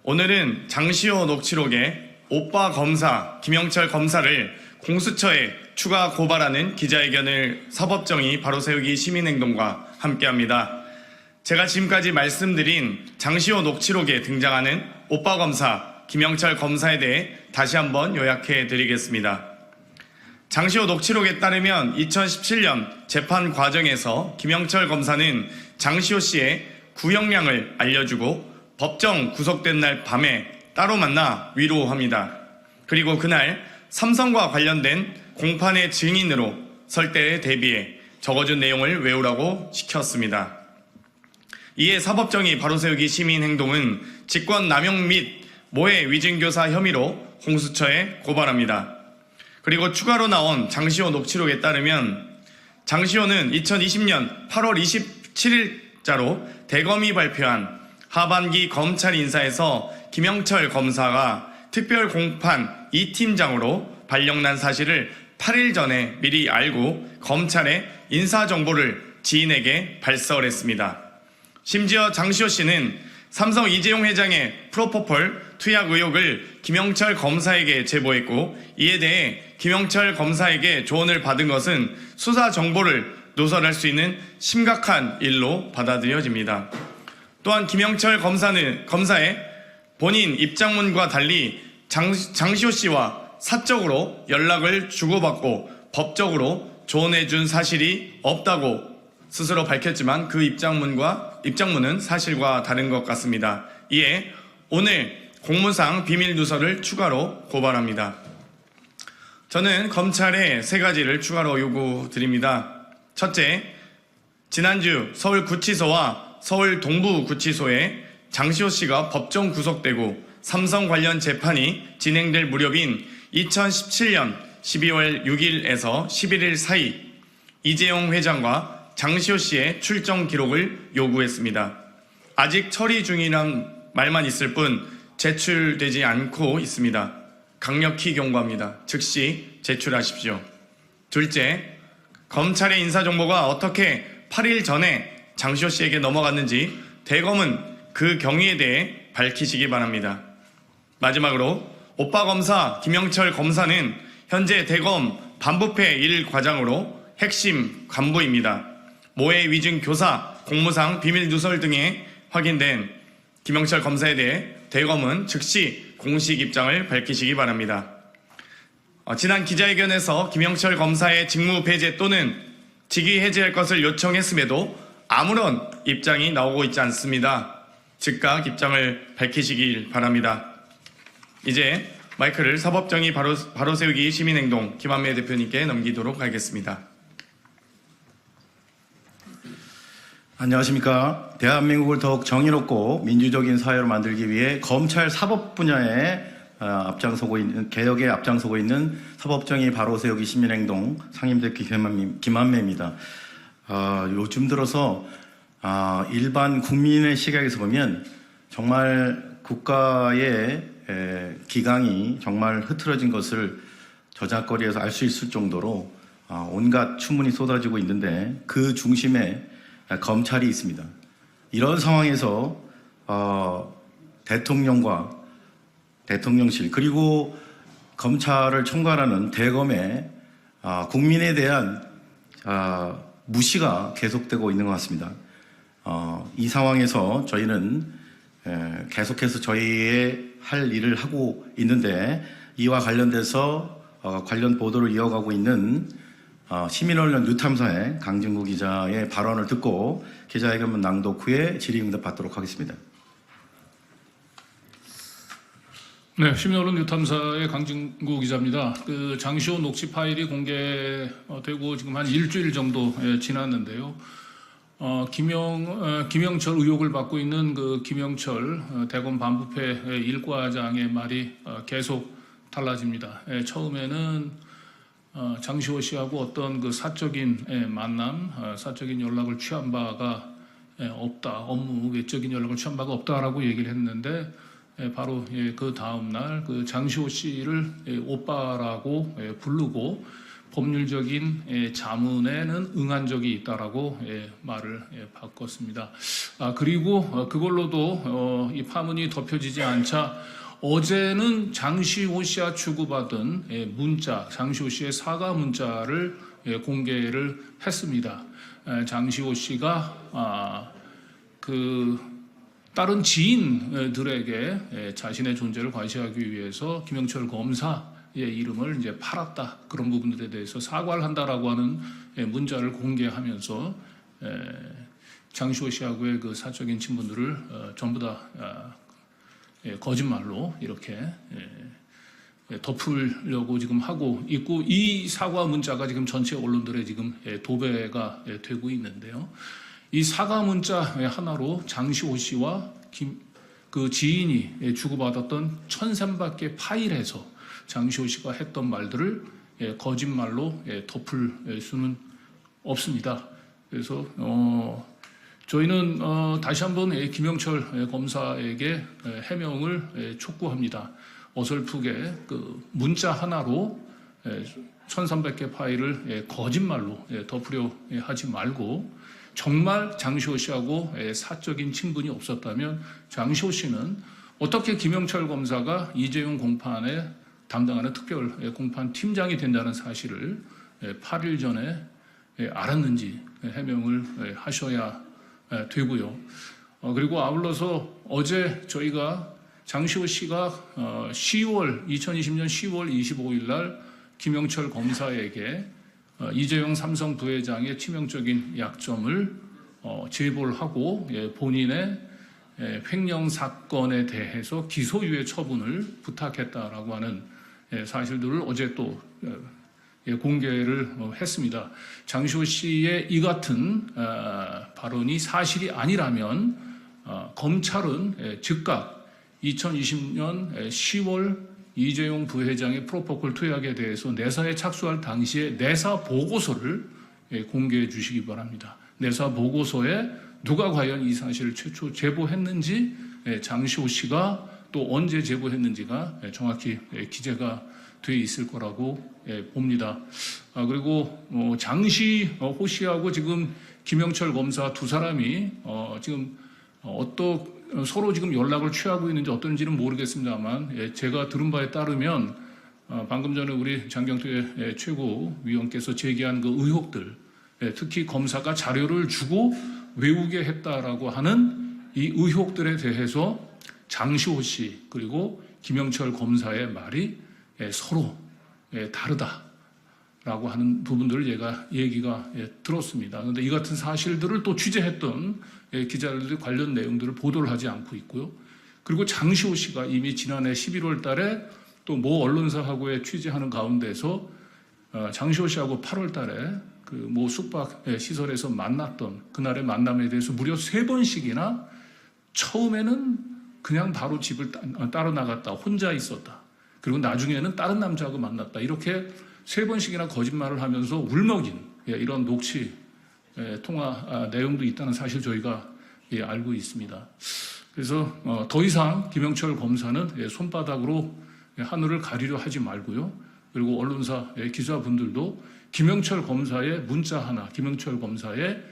오늘은 장시호 녹취록의 오빠 검사 김영철 검사를 공수처에 추가 고발하는 기자회견을 사법정의 바로세우기 시민행동과 함께합니다. 제가 지금까지 말씀드린 장시호 녹취록에 등장하는 오빠 검사 김영철 검사에 대해 다시 한번 요약해 드리겠습니다. 장시호 녹취록에 따르면 2017년 재판 과정에서 김영철 검사는 장시호 씨의 구형량을 알려주고 법정 구속된 날 밤에 따로 만나 위로합니다. 그리고 그날 삼성과 관련된 공판의 증인으로 설 때에 대비해 적어준 내용을 외우라고 시켰습니다. 이에 사법정의 바로세우기 시민행동은 직권남용 및 모해 위증교사 혐의로 공수처에 고발합니다. 그리고 추가로 나온 장시호 녹취록에 따르면 장시호는 2020년 8월 27일자로 대검이 발표한 하반기 검찰 인사에서 김영철 검사가 특별공판 2팀장으로 발령난 사실을 8일 전에 미리 알고 검찰에 인사정보를 지인에게 발설했습니다. 심지어 장시호 씨는 삼성 이재용 회장의 프로포폴 투약 의혹을 김영철 검사에게 제보했고, 이에 대해 김영철 검사에게 조언을 받은 것은 수사 정보를 누설할 수 있는 심각한 일로 받아들여집니다. 또한 김영철 검사의 본인 입장문과 달리 장시호 씨와 사적으로 연락을 주고받고 법적으로 조언해준 사실이 없다고 스스로 밝혔지만 그 입장문은 사실과 다른 것 같습니다. 이에 오늘 공무상 비밀 누설을 추가로 고발합니다. 저는 검찰에 세 가지를 추가로 요구드립니다. 첫째, 지난주 서울구치소와 서울 동부구치소에 장시호 씨가 법정 구속되고 삼성 관련 재판이 진행될 무렵인 2017년 12월 6일에서 11일 사이 이재용 회장과 장시호 씨의 출정 기록을 요구했습니다. 아직 처리 중이란 말만 있을 뿐 제출되지 않고 있습니다. 강력히 경고합니다. 즉시 제출하십시오. 둘째, 검찰의 인사정보가 어떻게 8일 전에 장시호 씨에게 넘어갔는지 대검은 그 경위에 대해 밝히시기 바랍니다. 마지막으로 오빠 검사 김영철 검사는 현재 대검 반부패 1과장으로 핵심 간부입니다. 모해 위증 교사, 공무상 비밀 누설 등에 확인된 김영철 검사에 대해 대검은 즉시 공식 입장을 밝히시기 바랍니다. 지난 기자회견에서 김영철 검사의 직무 배제 또는 직위 해제할 것을 요청했음에도 아무런 입장이 나오고 있지 않습니다. 즉각 입장을 밝히시길 바랍니다. 이제 마이크를 사법정의 바로세우기 시민행동 김한매 대표님께 넘기도록 하겠습니다. 안녕하십니까. 대한민국을 더욱 정의롭고 민주적인 사회로 만들기 위해 검찰 사법 분야에 앞장서고 있는 개혁에 앞장서고 있는 사법정의 바로세우기 시민행동 상임대표 김한매입니다. 요즘 들어서 일반 국민의 시각에서 보면 정말 국가의 기강이 정말 흐트러진 것을 저작거리에서 알 수 있을 정도로 온갖 추문이 쏟아지고 있는데 그 중심에 검찰이 있습니다. 이런 상황에서 대통령과 대통령실 그리고 검찰을 총괄하는 대검의 국민에 대한 무시가 계속되고 있는 것 같습니다. 이 상황에서 저희는 계속해서 저희의 할 일을 하고 있는데 이와 관련돼서 관련 보도를 이어가고 있는 시민언론 뉴탐사의 강진구 기자의 발언을 듣고 기자회견문 낭독 후에 질의응답 받도록 하겠습니다. 네, 시민언론 뉴탐사의 강진구 기자입니다. 그 장시호 녹취 파일이 공개되고 지금 한 일주일 정도 지났는데요. 김영철 의혹을 받고 있는 그 김영철 대검 반부패 1과장의 말이 계속 달라집니다. 처음에는 장시호 씨하고 어떤 그 사적인 만남, 사적인 연락을 취한 바가 없다, 업무 외적인 연락을 취한 바가 없다라고 얘기를 했는데 바로 그 다음 날 그 장시호 씨를 오빠라고 부르고 법률적인 자문에는 응한 적이 있다라고 말을 바꿨습니다. 그리고 그걸로도 이 파문이 덮여지지 않자 어제는 장시호 씨와 주고받은 문자, 장시호 씨의 사과 문자를 공개를 했습니다. 장시호 씨가 다른 지인들에게 자신의 존재를 과시하기 위해서 김영철 검사의 이름을 이제 팔았다, 그런 부분들에 대해서 사과를 한다라고 하는 문자를 공개하면서 장시호 씨하고의 그 사적인 친분들을 전부 다 거짓말로 이렇게 덮으려고 지금 하고 있고, 이 사과 문자가 지금 전체 언론들에 지금 도배가 되고 있는데요. 이 사과 문자 하나로 장시호 씨와 그 지인이 주고받았던 1,300개 파일에서 장시호 씨가 했던 말들을 거짓말로 덮을 수는 없습니다. 그래서 저희는 다시 한번 김영철 검사에게 해명을 촉구합니다. 어설프게 그 문자 하나로 1,300개 파일을 거짓말로 덮으려 하지 말고, 정말 장시호 씨하고 사적인 친분이 없었다면 장시호 씨는 어떻게 김영철 검사가 이재용 공판에 담당하는 특별 공판 팀장이 된다는 사실을 8일 전에 알았는지 해명을 하셔야 되고요. 그리고 아울러서 어제 저희가 장시호 씨가 2020년 10월 25일 날 김영철 검사에게 이재용 삼성 부회장의 치명적인 약점을 제보를 하고 본인의 횡령 사건에 대해서 기소유예 처분을 부탁했다라고 하는 사실들을 어제 또 공개를 했습니다. 장시호 씨의 이 같은 발언이 사실이 아니라면 검찰은 즉각 2020년 10월 이재용 부회장의 프로포콜 투약에 대해서 내사에 착수할 당시에 내사 보고서를 공개해 주시기 바랍니다. 내사 보고서에 누가 과연 이 사실을 최초 제보했는지, 장시호 씨가 또 언제 제보했는지가 정확히 기재가 돼 있을 거라고 봅니다. 그리고 장시호 씨하고 지금 김영철 검사 두 사람이 지금 서로 지금 연락을 취하고 있는지 어떤지는 모르겠습니다만, 제가 들은 바에 따르면 방금 전에 우리 장경태 최고위원께서 제기한 그 의혹들, 특히 검사가 자료를 주고 외우게 했다라고 하는 이 의혹들에 대해서 장시호 씨 그리고 김영철 검사의 말이 서로 다르다라고 하는 부분들을 제가 얘기가 들었습니다. 그런데 이 같은 사실들을 또 취재했던 기자들이 관련 내용들을 보도를 하지 않고 있고요. 그리고 장시호 씨가 이미 지난해 11월 달에 또 모 언론사하고의 취재하는 가운데서 장시호 씨하고 8월 달에 그 모 숙박 시설에서 만났던 그날의 만남에 대해서 무려 3번씩이나 처음에는 그냥 바로 집을 따로 나갔다, 혼자 있었다. 그리고 나중에는 다른 남자하고 만났다. 이렇게 3번씩이나 거짓말을 하면서 울먹인 이런 녹취 통화 내용도 있다는 사실 저희가 알고 있습니다. 그래서 더 이상 김영철 검사는 손바닥으로 하늘을 가리려 하지 말고요. 그리고 언론사 기자분들도 김영철 검사의 문자 하나, 김영철 검사의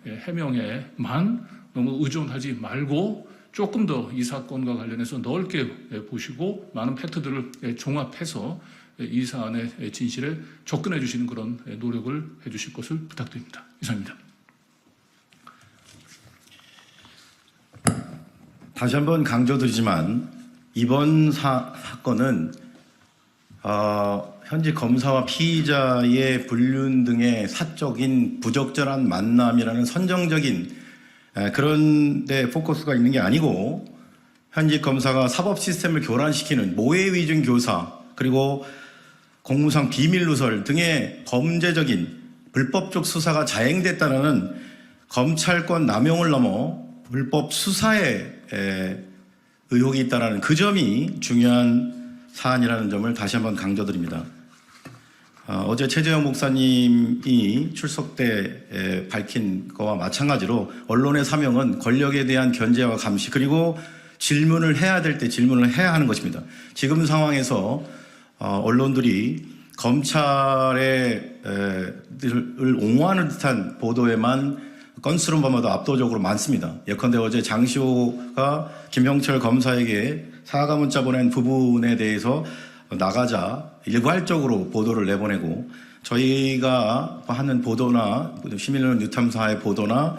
해명에만 너무 의존하지 말고 조금 더 이 사건과 관련해서 넓게 보시고 많은 팩트들을 종합해서 이 사안의 진실에 접근해 주시는 그런 노력을 해 주실 것을 부탁드립니다. 이상입니다. 다시 한번 강조드리지만 이번 사건은 현재 검사와 피의자의 불륜 등의 사적인 부적절한 만남이라는 선정적인 그런 데 포커스가 있는 게 아니고, 현직 검사가 사법 시스템을 교란시키는 모해 위증 교사 그리고 공무상 비밀 누설 등의 범죄적인 불법적 수사가 자행됐다는 검찰권 남용을 넘어 불법 수사에 의혹이 있다는 그 점이 중요한 사안이라는 점을 다시 한번 강조드립니다. 어제 최재형 목사님이 출석 때 밝힌 거와 마찬가지로 언론의 사명은 권력에 대한 견제와 감시 그리고 질문을 해야 될 때 질문을 해야 하는 것입니다. 지금 상황에서 언론들이 검찰의 을 옹호하는 듯한 보도에만 건수로 보면 압도적으로 많습니다. 예컨대 어제 장시호가 김영철 검사에게 사과 문자 보낸 부분에 대해서 나가자 일괄적으로 보도를 내보내고, 저희가 하는 보도나 시민언론 뉴탐사의 보도나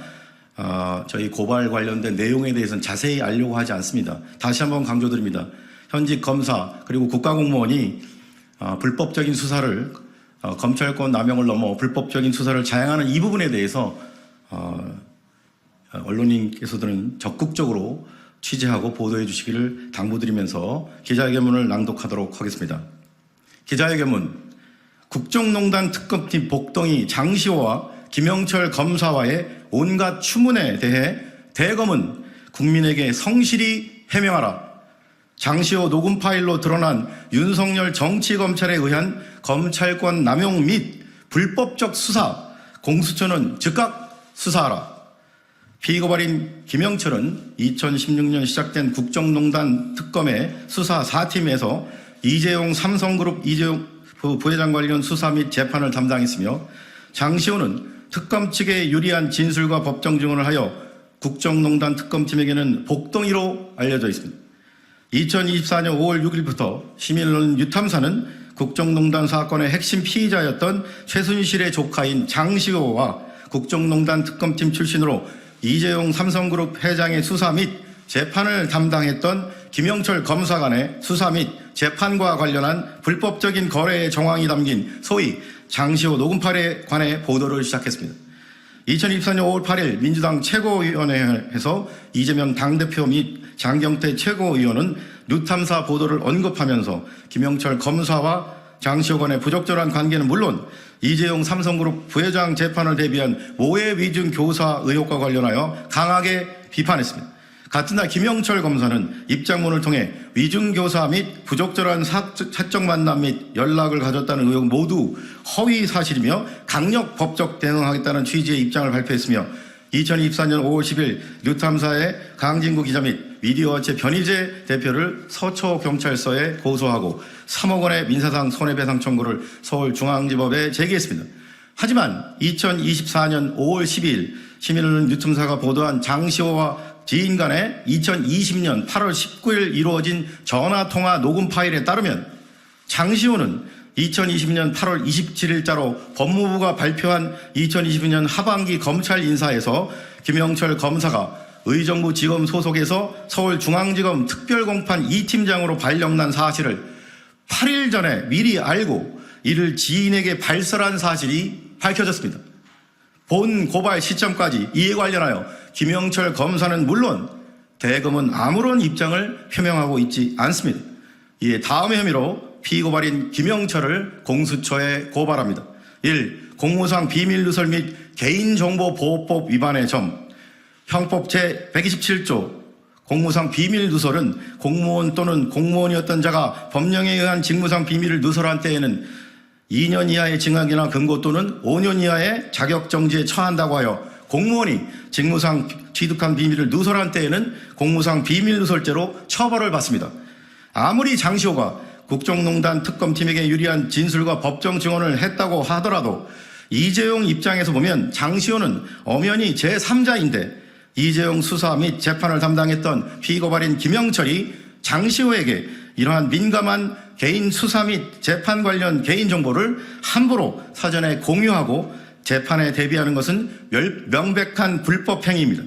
저희 고발 관련된 내용에 대해서는 자세히 알려고 하지 않습니다. 다시 한번 강조드립니다. 현직 검사 그리고 국가공무원이 불법적인 수사를 검찰권 남용을 넘어 불법적인 수사를 자행하는 이 부분에 대해서 언론인께서들은 적극적으로 취재하고 보도해 주시기를 당부드리면서 기자회견문을 낭독하도록 하겠습니다. 기자회견문. 국정농단 특검팀 복동이 장시호와 김영철 검사와의 온갖 추문에 대해 대검은 국민에게 성실히 해명하라. 장시호 녹음 파일로 드러난 윤석열 정치검찰에 의한 검찰권 남용 및 불법적 수사, 공수처는 즉각 수사하라. 피고발인 김영철은 2016년 시작된 국정농단 특검의 수사 4팀에서 이재용 삼성그룹 이재용 부회장 관련 수사 및 재판을 담당했으며, 장시호는 특검 측에 유리한 진술과 법정 증언을 하여 국정농단 특검팀에게는 복동이로 알려져 있습니다. 2024년 5월 6일부터 시민언론 뉴탐사는 국정농단 사건의 핵심 피의자였던 최순실의 조카인 장시호와 국정농단 특검팀 출신으로 이재용 삼성그룹 회장의 수사 및 재판을 담당했던 김영철 검사 간의 수사 및 재판과 관련한 불법적인 거래의 정황이 담긴 소위 장시호 녹음 파일에 관해 보도를 시작했습니다. 2024년 5월 8일 민주당 최고위원회에서 이재명 당대표 및 장경태 최고위원은 뉴탐사 보도를 언급하면서 김영철 검사와 장시호 간의 부적절한 관계는 물론 이재용 삼성그룹 부회장 재판을 대비한 모해 위증 교사 의혹과 관련하여 강하게 비판했습니다. 같은 날 김영철 검사는 입장문을 통해 위증 교사 및 부적절한 사적 만남 및 연락을 가졌다는 의혹 모두 허위 사실이며 강력 법적 대응하겠다는 취지의 입장을 발표했으며, 2024년 5월 10일 뉴탐사의 강진구 기자 및 미디어업체 변희재 대표를 서초경찰서에 고소하고 3억 원의 민사상 손해배상 청구를 서울중앙지법에 제기했습니다. 하지만 2024년 5월 12일 시민언론 뉴탐사가 보도한 장시호와 지인 간의 2020년 8월 19일 이루어진 전화통화 녹음 파일에 따르면 장시호는 2020년 8월 27일자로 법무부가 발표한 2020년 하반기 검찰 인사에서 김영철 검사가 의정부지검 소속에서 서울중앙지검 특별공판 2팀장으로 발령난 사실을 8일 전에 미리 알고 이를 지인에게 발설한 사실이 밝혀졌습니다. 본 고발 시점까지 이에 관련하여 김영철 검사는 물론 대검은 아무런 입장을 표명하고 있지 않습니다. 이에 다음의 혐의로 피고발인 김영철을 공수처에 고발합니다. 1. 공무상 비밀누설 및 개인정보보호법 위반의 점. 형법 제127조 공무상 비밀누설은 공무원 또는 공무원이었던 자가 법령에 의한 직무상 비밀을 누설한 때에는 2년 이하의 징역이나 금고 또는 5년 이하의 자격정지에 처한다고 하여 공무원이 직무상 취득한 비밀을 누설한 때에는 공무상 비밀누설죄로 처벌을 받습니다. 아무리 장시호가 국정농단 특검팀에게 유리한 진술과 법정 증언을 했다고 하더라도 이재용 입장에서 보면 장시호는 엄연히 제3자인데 이재용 수사 및 재판을 담당했던 피고발인 김영철이 장시호에게 이러한 민감한 개인 수사 및 재판 관련 개인정보를 함부로 사전에 공유하고 재판에 대비하는 것은 명백한 불법 행위입니다.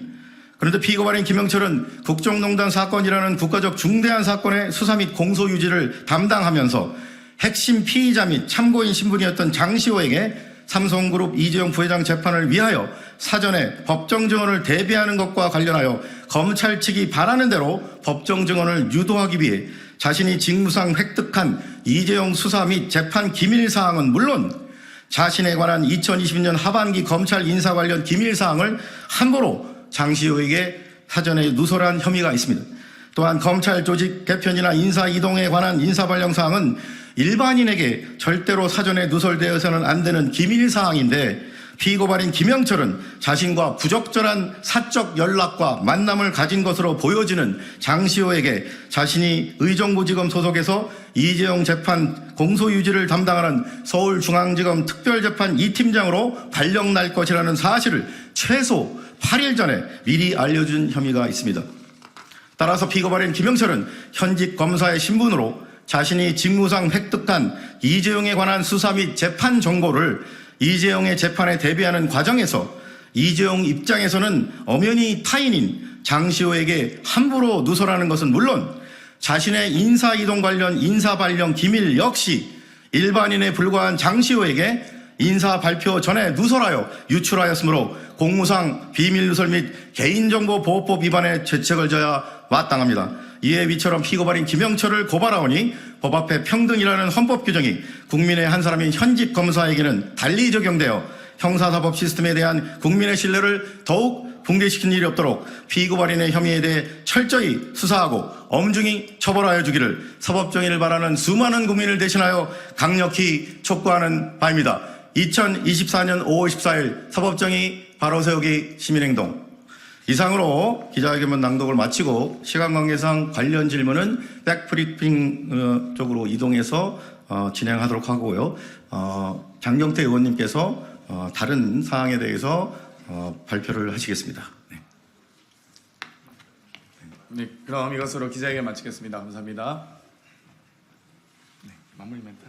그런데 피고발인 김영철은 국정농단 사건이라는 국가적 중대한 사건의 수사 및 공소 유지를 담당하면서 핵심 피의자 및 참고인 신분이었던 장시호에게 삼성그룹 이재용 부회장 재판을 위하여 사전에 법정 증언을 대비하는 것과 관련하여 검찰 측이 바라는 대로 법정 증언을 유도하기 위해 자신이 직무상 획득한 이재용 수사 및 재판 기밀사항은 물론 자신에 관한 2020년 하반기 검찰 인사 관련 기밀사항을 함부로 장시호에게 사전에 누설한 혐의가 있습니다. 또한 검찰 조직 개편이나 인사 이동에 관한 인사 발령 사항은 일반인에게 절대로 사전에 누설되어서는 안 되는 기밀사항인데 피고발인 김영철은 자신과 부적절한 사적 연락과 만남을 가진 것으로 보여지는 장시호에게 자신이 의정부지검 소속에서 이재용 재판 공소유지를 담당하는 서울중앙지검 특별재판 2팀장으로 발령 날 것이라는 사실을 최소 8일 전에 미리 알려준 혐의가 있습니다. 따라서 피고발인 김영철은 현직 검사의 신분으로 자신이 직무상 획득한 이재용에 관한 수사 및 재판 정보를 이재용의 재판에 대비하는 과정에서 이재용 입장에서는 엄연히 타인인 장시호에게 함부로 누설하는 것은 물론 자신의 인사이동 관련 인사발령 기밀 역시 일반인에 불과한 장시호에게 인사 발표 전에 누설하여 유출하였으므로 공무상 비밀누설 및 개인정보보호법 위반의 죄책을 져야 마땅합니다. 이에 위처럼 피고발인 김영철을 고발하오니 법 앞에 평등이라는 헌법 규정이 국민의 한 사람인 현직 검사에게는 달리 적용되어 형사사법 시스템에 대한 국민의 신뢰를 더욱 붕괴시킨 일이 없도록 피고발인의 혐의에 대해 철저히 수사하고 엄중히 처벌하여 주기를 사법정의를 바라는 수많은 국민을 대신하여 강력히 촉구하는 바입니다. 2024년 5월 14일 사법정의 바로 세우기 시민행동. 이상으로 기자회견문 낭독을 마치고 시간 관계상 관련 질문은 백브리핑 쪽으로 이동해서 진행하도록 하고요. 장경태 의원님께서 다른 사항에 대해서 발표를 하시겠습니다. 네, 그럼 이것으로 기자회견 마치겠습니다. 감사합니다. 네, 마무리 멘트.